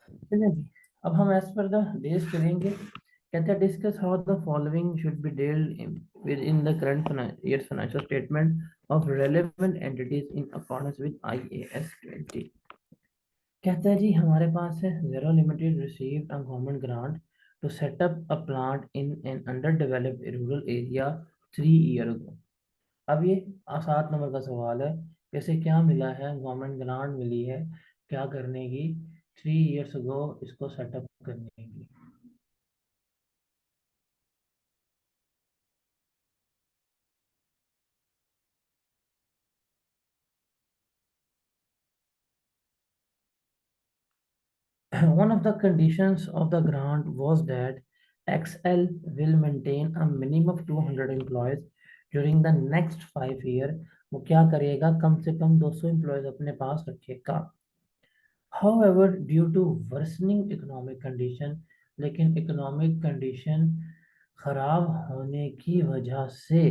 चलिए जी, अब हम एज पर द डेज करेंगे। कहते हैं discuss how the following should be dealt with in the current year financial statement of relevant entities in accordance with IAS 20। कहता है जी हमारे पास है Zero Limited received a government grant to set up a plant in an underdeveloped rural area 3 year ago। अब ये 7 number का सवाल है, कैसे क्या मिला है, गवर्नमेंट ग्रांट मिली है क्या करने की, 3 years ago इसको सेटअप करने की। One of the conditions of the grant was that XL will maintain a minimum of 200 employees during the next 5 year। वो क्या करेगा, कम से कम 200 एम्प्लॉयज अपने पास रखेगा। However, due to worsening economic condition, लेकिन इकोनॉमिक कंडीशन खराब होने की वजह से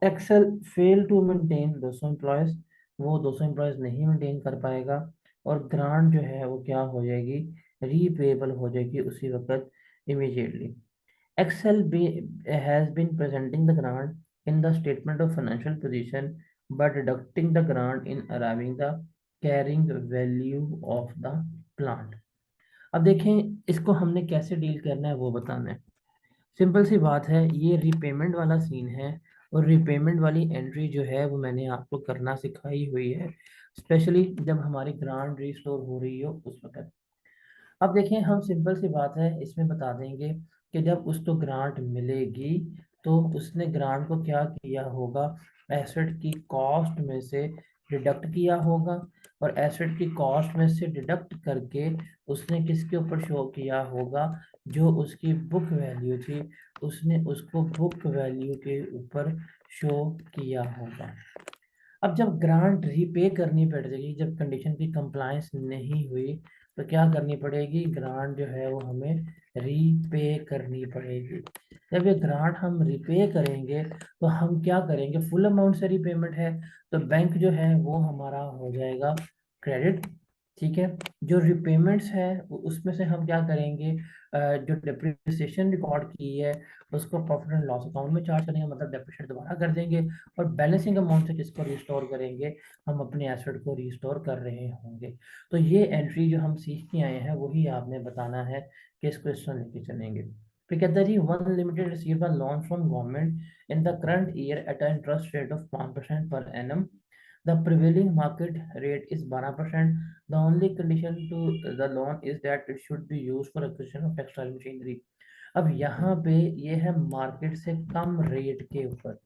Excel fail to maintain 200 employees, वो 200 एम्प्लॉयज नहीं मेंटेन कर पाएगा और ग्रांट जो है वो क्या हो जाएगी, रीपेबल हो जाएगी उसी वक्त, immediately. Excel has been presenting the grant in the statement of financial position but deducting the grant in arriving the carrying value of the plant। अब देखें इसको हमने कैसे डील करना है वो बताना है। सिंपल सी बात है, ये रीपेमेंट वाला सीन है और रीपेमेंट वाली एंट्री जो है वो मैंने आपको करना सिखाई हुई है, स्पेशली जब हमारी ग्रांट रिस्टोर हो रही हो उस वक्त। अब देखें हम सिंपल सी बात है इसमें बता देंगे कि जब उसको ग्रांट मिलेगी तो उसने ग्रांट को क्या किया होगा, एसेट की कॉस्ट में से डिडक्ट किया होगा और एसेट की कॉस्ट में से डिडक्ट करके उसने किसके ऊपर शो किया होगा, जो उसकी बुक वैल्यू थी उसने उसको बुक वैल्यू के ऊपर शो किया होगा। अब जब ग्रांट रीपे करनी पड़ेगी, जब कंडीशन की कंप्लायंस नहीं हुई तो क्या करनी पड़ेगी, ग्रांट जो है वो हमें रीपे करनी पड़ेगी। जब ये ग्रांट हम रीपे करेंगे तो हम क्या करेंगे, फुल अमाउंट से रीपेमेंट है तो बैंक जो है वो हमारा हो जाएगा क्रेडिट। ठीक है, जो रिपेमेंट्स है उसमें से हम क्या करेंगे, जो डिप्रिसिएशन रिकॉर्ड की है उसको प्रॉफिट एंड लॉस अकाउंट में चार्ज करेंगे, मतलब डेप्रिसिएट दोबारा कर देंगे और बैलेंसिंग अमाउंट से किसको रिस्टोर करेंगे, हम अपने एसेट को रिस्टोर कर रहे होंगे। तो ये एंट्री जो हम सीख के आए हैं वही आपने बताना है कि इस क्वेश्चन लेके चलेंगे। फिर कहता है जी one limited receive a loan from government in the current year at a interest rate of 5% per annum. The prevailing market rate is 12%. The only condition to the loan is that it should be used for acquisition of textile machinery। अब यहाँ पे ये है market से कम rate के ऊपर,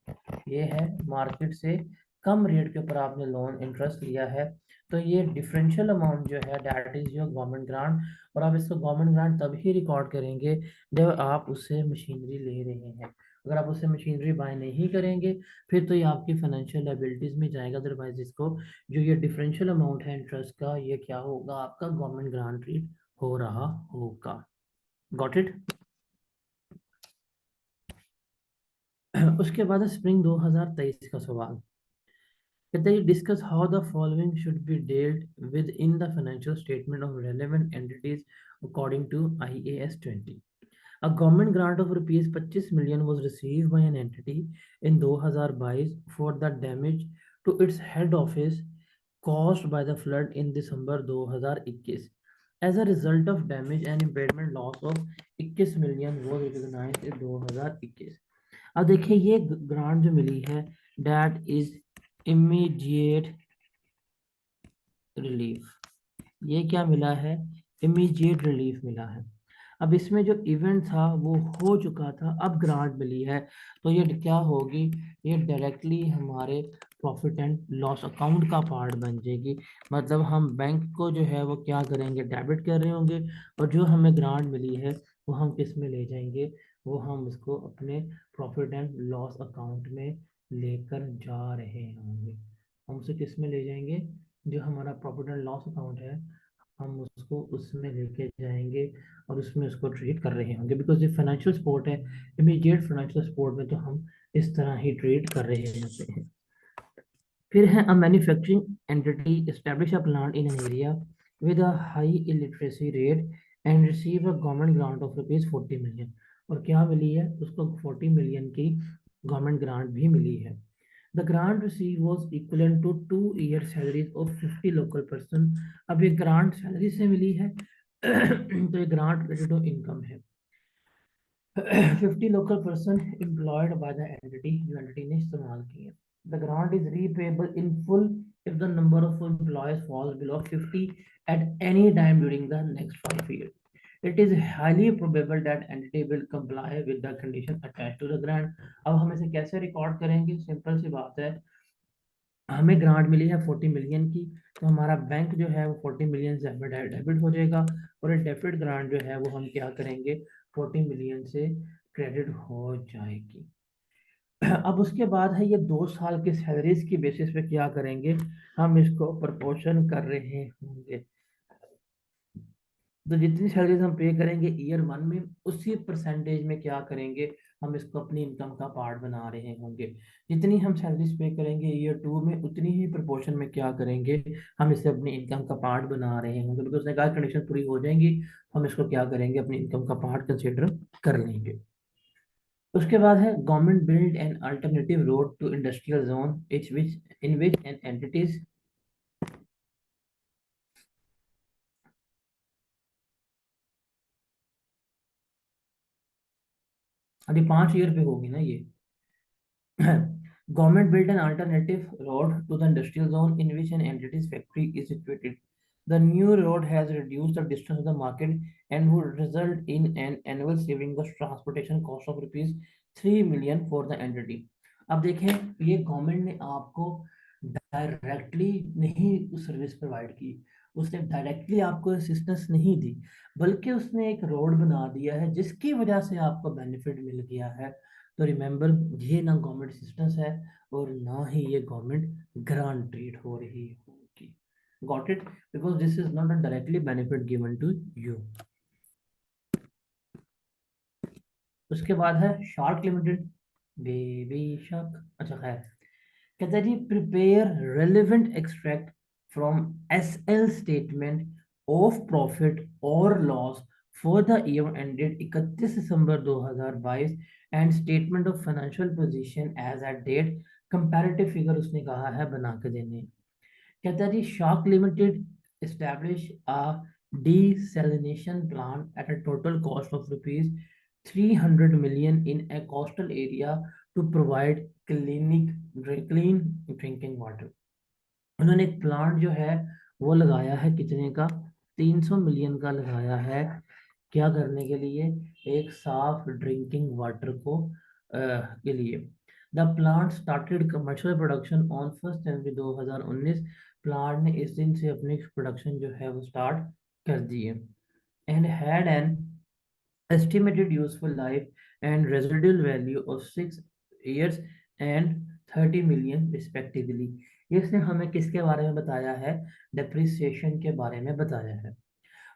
ये है मार्केट से कम रेट के ऊपर आपने लोन इंटरेस्ट लिया है, तो ये डिफरेंशियल अमाउंट जो है that is your government grant. और आप इसको गवर्नमेंट ग्रांट तभी रिकॉर्ड करेंगे जब आप उससे मशीनरी ले रहे हैं। अगर आप उससे मशीनरी बाय नहीं करेंगे फिर तो ये आपकी फाइनेंशियल लाइबिलिटीज में जाएगा, अदरवाइज इसको जो ये डिफरेंशियल अमाउंट है इंटरेस्ट का ये क्या होगा, आपका गवर्नमेंट ग्रांट रेट हो रहा होगा। Got it. उसके बाद है स्प्रिंग 2023 का सवाल। कहते हैं discuss how the following should be dealt with in the financial statement of relevant entities according to IAS 20। A government grant of rupees 25 million was received by an entity in 2022 for the damage to its head office caused by the flood in December 2021। As a result of damage and impairment loss of 21 million was recognized in 2021। अब देखिए ये grant जो मिली है date is immediate relief, ये क्या मिला है, immediate relief मिला है। अब इसमें जो इवेंट था वो हो चुका था, अब ग्रांट मिली है तो ये क्या होगी, ये डायरेक्टली हमारे प्रॉफिट एंड लॉस अकाउंट का पार्ट बन जाएगी। मतलब हम बैंक को जो है वो क्या करेंगे, डेबिट कर रहे होंगे और जो हमें ग्रांट मिली है वो हम किस में ले जाएंगे, वो हम इसको अपने प्रॉफिट एंड लॉस अकाउंट में लेकर जा रहे होंगे। हम उसे किस में ले जाएंगे, जो हमारा प्रॉफिट एंड लॉस अकाउंट है हम उसको उसमें लेके जाएंगे और उसमें उसको ट्रीट कर रहे होंगे, बिकॉज ये फाइनेंशियल सपोर्ट है। इमीडिएट फाइनेंशियल सपोर्ट में तो हम इस तरह ही ट्रीट कर रहे होते हैं। फिर है a manufacturing entity establish a plant in an area with a high illiteracy rate and receive a government grant of rupees 40 million। और क्या मिली है उसको? 40 मिलियन की गवर्नमेंट ग्रांट भी मिली है। The grant received was equivalent to 2 year salaries of 50 local person। अब ये grant salary से मिली है तो ये ग्रांट रिलेटेड टू इनकम है। 50 local person employed by the entity जो entity ने इस्तेमाल की है। The grant is repayable in full if the number of employees falls below 50 at any time during the next 5 years। It is highly probable that entity will comply with the condition attached to the grant। अब हम इसे कैसे record करेंगे? Simple सी बात है, हमें grant मिली है 40 million की, तो हमारा बैंक जो है वो 40 मिलियन से हमें डेबिट हो जाएगा, और ये डेबिट ग्रांट जो है वो हम क्या करेंगे? 40 मिलियन से क्रेडिट हो जाएगी। अब उसके बाद है ये 2 साल की सैलरीज की बेसिस पे क्या करेंगे? हम इसको प्रपोर्शन कर रहे होंगे। तो जितनी सैलरीज हम पे करेंगे ईयर 1 में, उसी परसेंटेज में क्या करेंगे? हम इसको अपनी इनकम का पार्ट बना रहे होंगे। जितनी हम सैलरीज पे करेंगे ईयर 2 में, उतनी ही प्रोपोर्शन में क्या करेंगे? हम इसे अपनी इनकम का पार्ट बना रहे होंगे, बिकॉज उसने कहा कंडीशन पूरी हो जाएंगी, हम इसको क्या करेंगे? अपनी इनकम का पार्ट कंसिडर कर लेंगे। उसके बाद है government build an alternative road to industrial zone in which an entities. अभी 5 ईयर पे होगी ना ये। Government built an alternative road to the industrial zone in which an entity's factory is situated. The new road has reduced the distance to the market and would result in an annual saving of transportation cost of rupees 3 million for the entity। अब देखें, ये government ने आपको directly नहीं service provide की, उसने directly आपको assistance नहीं दी, बल्कि उसने एक रोड बना दिया है जिसकी वजह से आपको बेनिफिट मिल गया है। तो रिमेंबर, ये ना गवर्नमेंट असिस्टेंस है और ना ही ये गवर्नमेंट ग्रांट ट्रीट हो रही होगी। Got it? Because this is not a directly benefit given to you. उसके बाद है शार्क लिमिटेड, बेबी शार्क। अच्छा खैर, कहता है जी prepare relevant extract from SL statement of profit और loss for the year ended 31 December 2022 and statement of financial position as at date. Comparative figure उसने कहा है बना के देने। कहता है जी Shark limited establish a desalination plant at a total cost of rupees 300 million in a coastal area to provide clean drinking water। उन्होंने एक प्लांट जो है वो लगाया है, कितने का? 300 मिलियन का लगाया है। क्या करने के लिए? एक साफ ड्रिंकिंग वाटर को के लिए। The plant started commercial production on 1 January 2019। Plant ने इस दिन से अपनी प्रोडक्शन जो है वो स्टार्ट कर दी है। And had an estimated useful life and residual value of 6 years and 30 million respectively। इसने हमें किसके बारे में बताया है? डेप्रिसिएशन के बारे में बताया है।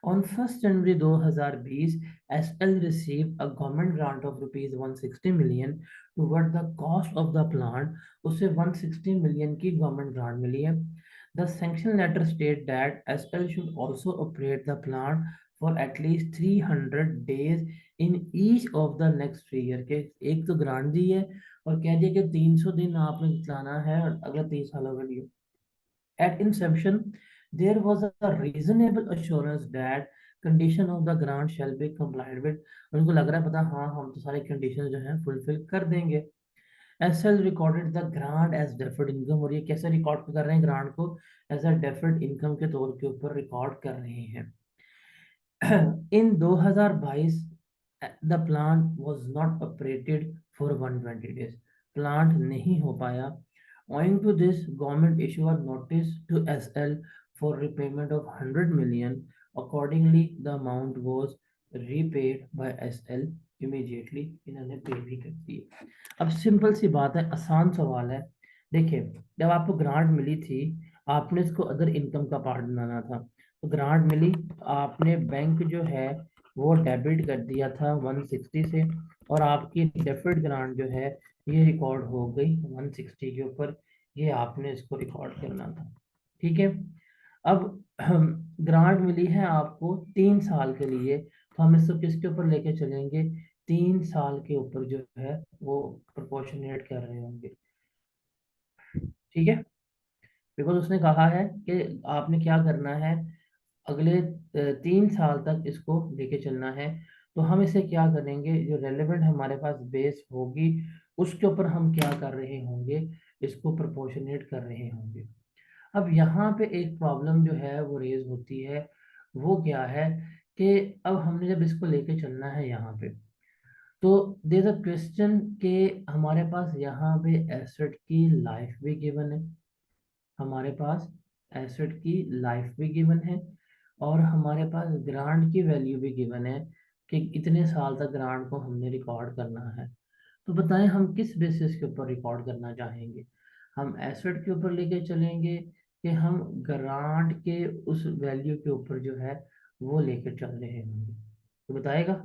On 1 January 2020, SL received a government grant of rupees 160 million toward the cost of the plant। उसे 160 million की गवर्नमेंट ग्रांट मिली है। The sanction letter state that SL should also operate the plant for at least 300 days in each of the next 3 year के। एक तो grant दी है और कह दिया कि 300 दिन आपने चलाना है अगले 30 सालों के लिए। At inception, there was a reasonable assurance that condition of the grant shall be complied with। उनको लग रहा है पता, हाँ हम तो सारे कंडीशन जो हैं फुलफिल कर देंगे। SL recorded the grant as deferred income। और ये कैसे रिकॉर्ड कर रहे हैं ग्रांट को? एज अ डेफर्ड इनकम के तौर के ऊपर रिकॉर्ड कर रहे हैं। इन 2022 the plant was not operated for 120 days. Plant नहीं हो पाया। Owing to this, government issued a notice to SL for repayment of 100 million। Accordingly, the amount was repaid by SL immediately। इन्होंने पे भी कर दी। अब सिंपल सी बात है, आसान सवाल है। देखिए, जब आपको ग्रांट मिली थी, आपने इसको अदर इनकम का पार्ट बनाना था। तो ग्रांट मिली, आपने बैंक जो है वो डेबिट कर दिया था 160 से, और आपकी डेफर्ड ग्रांट जो है ये रिकॉर्ड हो गई 160 के ऊपर। ये आपने इसको रिकॉर्ड करना था। ठीक है। अब ग्रांट मिली है आपको 3 साल के लिए, तो हम इसको किसके ऊपर लेके चलेंगे? 3 साल के ऊपर जो है वो प्रोपोर्शनेट कर रहे होंगे। ठीक है, बिकॉज उसने कहा है कि आपने क्या करना है, अगले 3 साल तक इसको लेके चलना है। तो हम इसे क्या करेंगे, जो रेलेवेंट हमारे पास बेस होगी उसके ऊपर हम क्या कर रहे होंगे, इसको प्रोपोर्शनेट कर रहे होंगे। अब यहाँ पे एक प्रॉब्लम जो है वो रेज होती है, वो क्या है कि अब हमने जब इसको लेके चलना है यहाँ पे, तो देयर अ क्वेश्चन के हमारे पास यहाँ पे एसेट की लाइफ भी गिवन है, हमारे पास एसेट की लाइफ भी गिवन है, और हमारे पास ग्रांट की वैल्यू भी गिवन है कि इतने साल तक ग्रांट को हमने रिकॉर्ड करना है। तो बताएं हम किस बेसिस के ऊपर रिकॉर्ड करना चाहेंगे, हम एसेट के ऊपर लेके चलेंगे कि हम ग्रांट के उस वैल्यू के ऊपर जो है वो लेके चल रहे होंगे, तो बताएगा।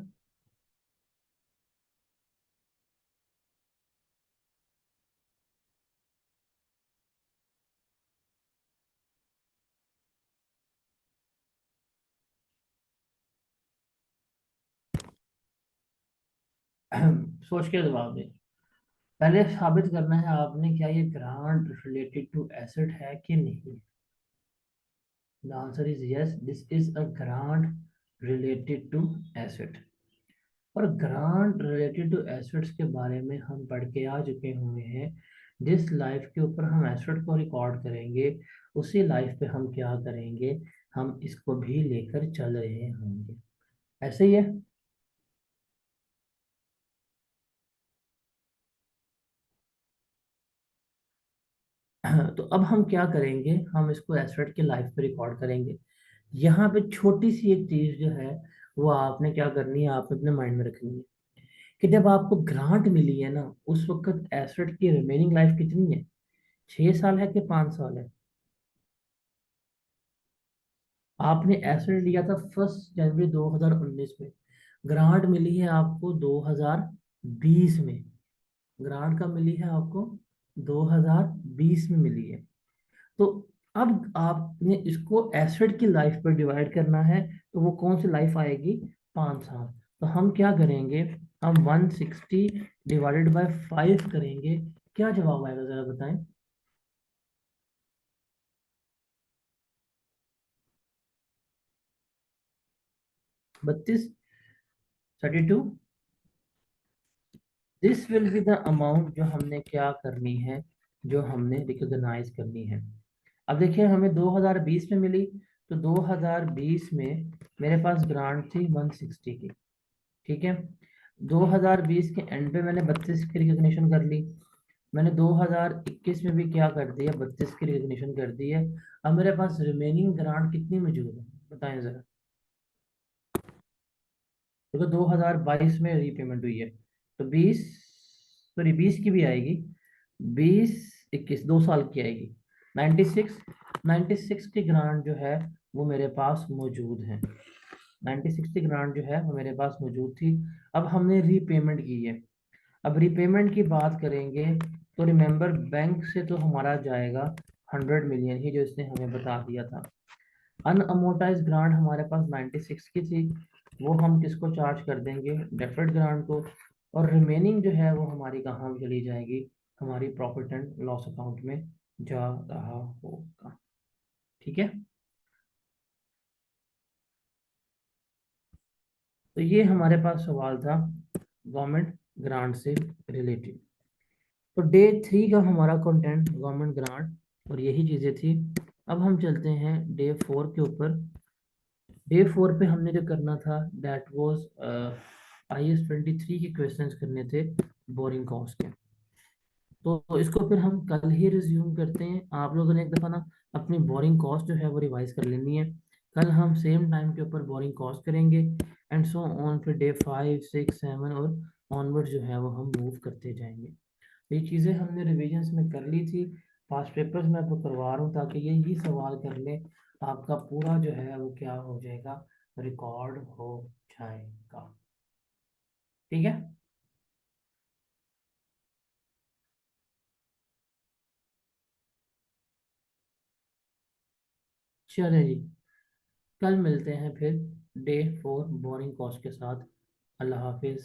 सोच के जवाब दें। पहले साबित करना है आपने क्या ये ग्रांट रिलेटेड टू एसेट है कि नहीं। The answer is yes, this is a grant related to asset. और ग्रांट रिलेटेड टू एसेट्स के बारे में हम पढ़ के आ चुके हुए हैं, जिस लाइफ के ऊपर हम एसेट को रिकॉर्ड करेंगे उसी लाइफ पे हम क्या करेंगे, हम इसको भी लेकर चल रहे होंगे। ऐसे ही है। तो अब हम क्या करेंगे, हम इसको एसेट के लाइफ पे रिकॉर्ड करेंगे। यहाँ पे छोटी सी एक चीज जो है वो आपने क्या करनी है, आपने अपने माइंड में रखनी है कि जब आपको ग्रांट मिली है ना, उस वक्त एसेट की रिमेनिंग लाइफ कितनी है, 6 साल है कि 5 साल है। आपने एसेट लिया था 1 जनवरी 2019 में, ग्रांट मिली है आपको 2020 में, ग्रांट कब मिली है आपको, 2020 में मिली है। तो अब आपने इसको एसिड की लाइफ पर डिवाइड करना है, तो वो कौन सी लाइफ आएगी, 5 साल। तो हम क्या करेंगे, हम 160 डिवाइडेड बाय 5 करेंगे। क्या जवाब आएगा जरा बताएं। 32, 32। This will be the amount जो हमने क्या करनी है, जो हमने रिकॉग्नाइज करनी है। अब देखिए हमें 2020 में मिली, तो 2020 में मेरे पास ग्रांट थी 160 की। ठीक है, 2020 के एंड पे मैंने 32 की रिकॉग्निशन कर ली। मैंने 2021 में भी क्या कर दिया, 32 की रिकॉग्निशन कर दी है। अब मेरे पास रिमेनिंग ग्रांट कितनी मौजूद है, बताएं जरा। देखो 2022 में रीपेमेंट हुई है, तो 20, सॉरी 20 की भी आएगी, 20 21 2 साल की आएगी। 96, 96 की ग्रांट जो है वो मेरे पास मौजूद है। 96 की ग्रांट जो है वो मेरे पास मौजूद थी। अब हमने रीपेमेंट की है। अब रीपेमेंट की बात करेंगे, तो रिमेंबर बैंक से तो हमारा जाएगा 100 मिलियन ही, जो इसने हमें बता दिया था। अनअमोर्टाइज ग्रांट हमारे पास 96 की थी, वो हम किसको चार्ज कर देंगे, डेफर्ड ग्रांट को। और रिमेनिंग जो है वो हमारी कहाँ चली जाएगी, हमारी प्रॉफिट एंड लॉस अकाउंट में जा रहा होगा। ठीक है, तो ये हमारे पास सवाल था गवर्नमेंट ग्रांट से रिलेटेड। तो डे 3 का हमारा कंटेंट गवर्नमेंट ग्रांट और यही चीज़ें थी। अब हम चलते हैं डे 4 के ऊपर। डे 4 पे हमने जो करना था दैट वाज IS 23 के क्वेश्चंस करने थे, बोरिंग कॉस्ट के। तो इसको फिर हम कल ही रिज्यूम करते हैं। आप लोगों ने एक दफ़ा ना अपनी बोरिंग कॉस्ट जो है वो रिवाइज कर लेनी है। कल हम सेम टाइम के ऊपर बोरिंग कॉस्ट करेंगे, एंड सो ऑन, फिर डे 5 6 7 और ऑनवर्ड जो है वो हम मूव करते जाएंगे। ये चीज़ें हमने रिविजन्स में कर ली थी, पास्ट पेपर्स में तो करवा रहा हूँ ताकि ये सवाल कर ले, आपका पूरा जो है वो क्या हो जाएगा, रिकॉर्ड हो जाएगा। ठीक है, चलिए जी। कल मिलते हैं फिर डे 4 बोरिंग कॉस्ट के साथ। अल्लाह हाफिज।